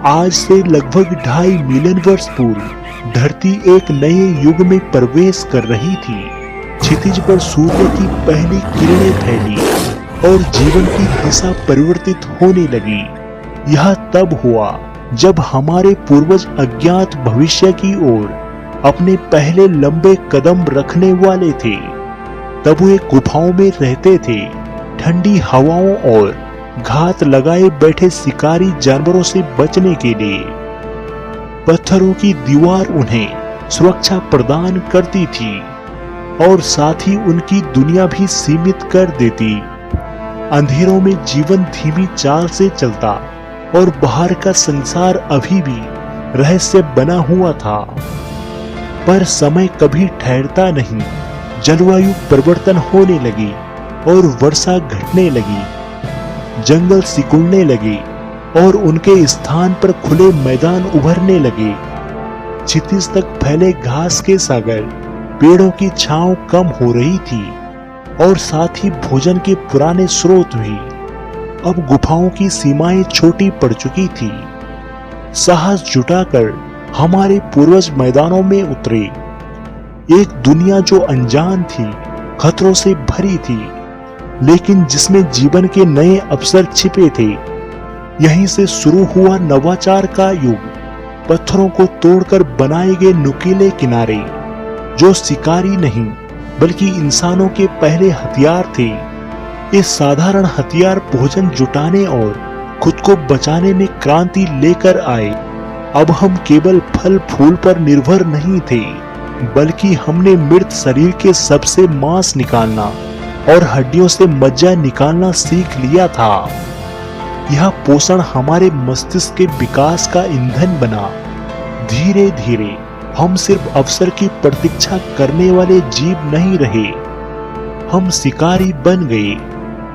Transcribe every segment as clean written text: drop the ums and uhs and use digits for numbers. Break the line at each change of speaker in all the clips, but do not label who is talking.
आज से लगभग 2.5 मिलियन वर्ष पूर्व धरती एक नए युग में प्रवेश कर रही थी। क्षितिज पर सूर्य की पहली किरणें फैली और जीवन की दिशा परिवर्तित होने लगी। यह तब हुआ जब हमारे पूर्वज अज्ञात भविष्य की ओर अपने पहले लंबे कदम रखने वाले थे। तब वे गुफाओं में रहते थे, ठंडी हवाओं और घात लगाए बैठे शिकारी जानवरों से बचने के लिए। पत्थरों की दीवार उन्हें सुरक्षा प्रदान करती थी और साथ ही उनकी दुनिया भी सीमित कर देती। अंधेरों में जीवन धीमी चाल से चलता और बाहर का संसार अभी भी रहस्य बना हुआ था। पर समय कभी ठहरता नहीं। जलवायु परिवर्तन होने लगी और वर्षा घटने लगी, जंगल सिकुड़ने लगे और उनके स्थान पर खुले मैदान उभरने लगे। क्षितिज तक फैले घास के सागर, पेड़ों की छांव कम हो रही थी और साथ ही भोजन के पुराने स्रोत भी। अब गुफाओं की सीमाएं छोटी पड़ चुकी थी। साहस जुटाकर हमारे पूर्वज मैदानों में उतरे। एक दुनिया जो अनजान थी, खतरों से भरी थी, लेकिन जिसमें जीवन के नए अवसर छिपे थे। यहीं से शुरू हुआ नवाचार का युग। पत्थरों को तोड़कर बनाए गए नुकीले किनारे, जो शिकारी नहीं बल्कि इंसानों के पहले हथियार थे। ये साधारण हथियार भोजन जुटाने और खुद को बचाने में क्रांति लेकर आए। अब हम केवल फल फूल पर निर्भर नहीं थे, बल्कि हमने मृत शरीर के सबसे मांस निकालना और हड्डियों से मज्जा निकालना सीख लिया था। यह पोषण हमारे मस्तिष्क के विकास का ईंधन बना। धीरे धीरे हम सिर्फ अवसर की प्रतीक्षा करने वाले जीव नहीं रहे, हम शिकारी बन गए।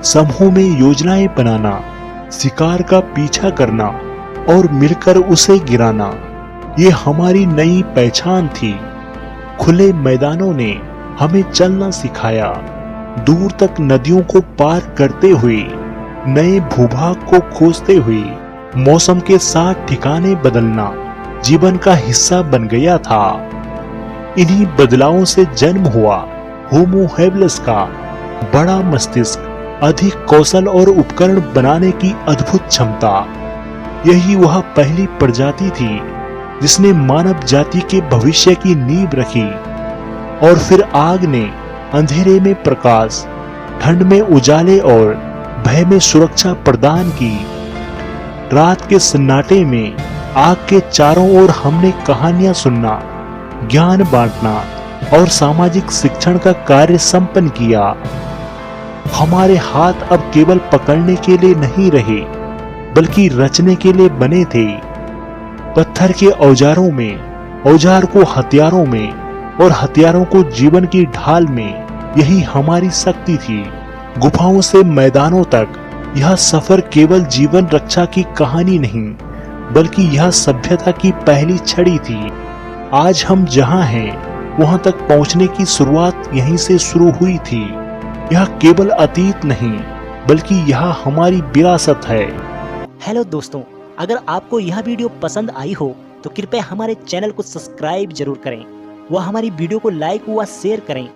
समूह में योजनाएं बनाना, शिकार का पीछा करना और मिलकर उसे गिराना, ये हमारी नई पहचान थी। खुले मैदानों ने हमें चलना सिखाया, दूर तक नदियों को पार करते हुए, नए भूभाग को खोजते हुए। मौसम के साथ ठिकाने बदलना जीवन का हिस्सा बन गया था। इन्हीं बदलावों से जन्म हुआ होमो हेबिलिस का बड़ा मस्तिष्क, अधिक कौशल और उपकरण बनाने की अद्भुत क्षमता। यही वह पहली प्रजाति थी जिसने मानव जाति के भविष्य की नींव रखी। और फिर आग ने अंधेरे में प्रकाश, ठंड में उजाले और भय में सुरक्षा प्रदान की। रात के सन्नाटे में आग के चारों ओर हमने कहानियां सुनना, ज्ञान बांटना और सामाजिक शिक्षण का कार्य संपन्न किया। हमारे हाथ अब केवल पकड़ने के लिए नहीं रहे, बल्कि रचने के लिए बने थे। पत्थर के औजारों में, औजार को हथियारों में और हथियारों को जीवन की ढाल में। यही हमारी शक्ति थी। गुफाओं से मैदानों तक यह सफर केवल जीवन रक्षा की कहानी नहीं, बल्कि यह सभ्यता की पहली छड़ी थी। आज हम जहां हैं, वहां तक पहुंचने की शुरुआत यहीं से शुरू हुई थी। यह केवल अतीत नहीं, बल्कि यह हमारी विरासत है।
हेलो दोस्तों, अगर आपको यह वीडियो पसंद आई हो तो कृपया हमारे चैनल को सब्सक्राइब जरूर करें व हमारी वीडियो को लाइक व शेयर करें।